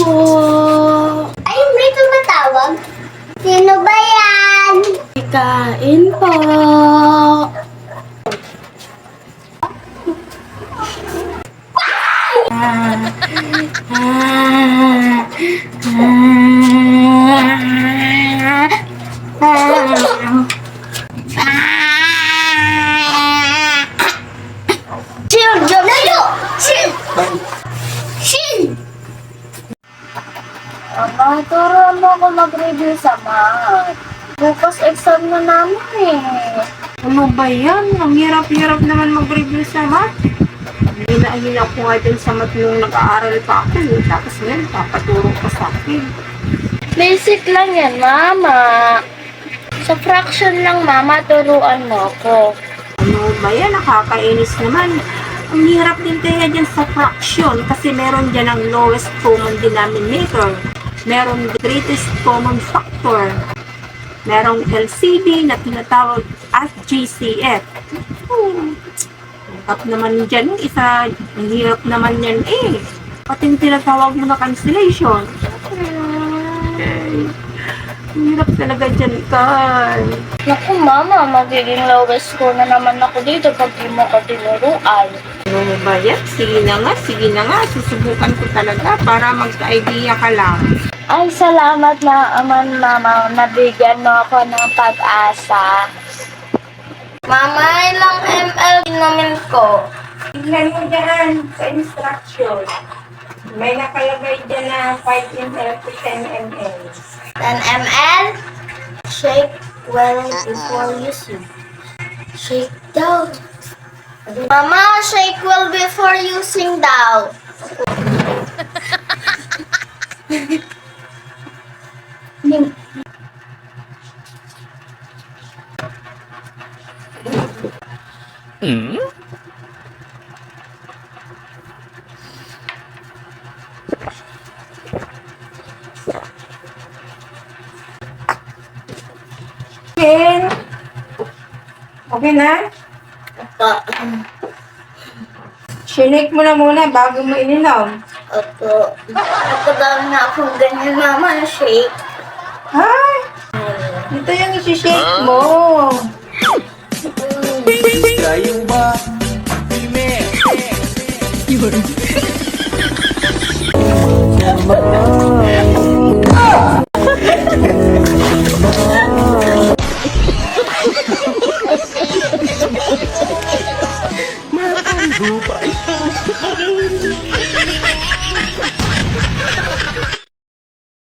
po. Ay, may tumatawag. Sino ba yan? Kain po. Children! Layo! Shin! Shin! Ama, turuan mo ako mag-review sa math. Bukas exam na namin eh. Ano ba yan? Ang hirap-hirap naman mag-review sa math. Hina ko nga din sa math nung nag-aaral pa ako. Tapos ngayon, papaturo ka sa akin. Basic lang yan, mama. Sa fraction lang, mama, turuan mo ako. Ano ba yan? Nakakainis naman. Ang hirap din kaya dyan sa fraction kasi meron dyan ang lowest common denominator. Meron greatest common factor. Merong LCD na tinatawag as GCF. Hirap naman dyan. Isa, ang hirap naman yan eh. Pati yung tinatawag mo na cancellation. Ang hirap talaga dyan, Carl. Naku, mama, magiging lowest score na naman ako dito pag di mo ko tinuruan. Ano ba yan? Sige na nga, sige na nga. Susubukan ko talaga para magka-idea ka lang. Ay, salamat na aman, mama. Nabigyan mo ako ng pag-asa. Mama, ilang ml inumin ko? Tingnan mo dyan sa instruction. May nakalagay dyan na 5 ml to 10 ml. 10 ml? Shake well before using. Shake daw. Mama, shake well before using daw. Ken? Okay na? Shake mo na muna bago mo ininom. Opo. Ako daw na akong ganyan, mama. Shake. Ay! Ito yung isi-shake mo. Kayo ba? Pime! Makan lupa ito.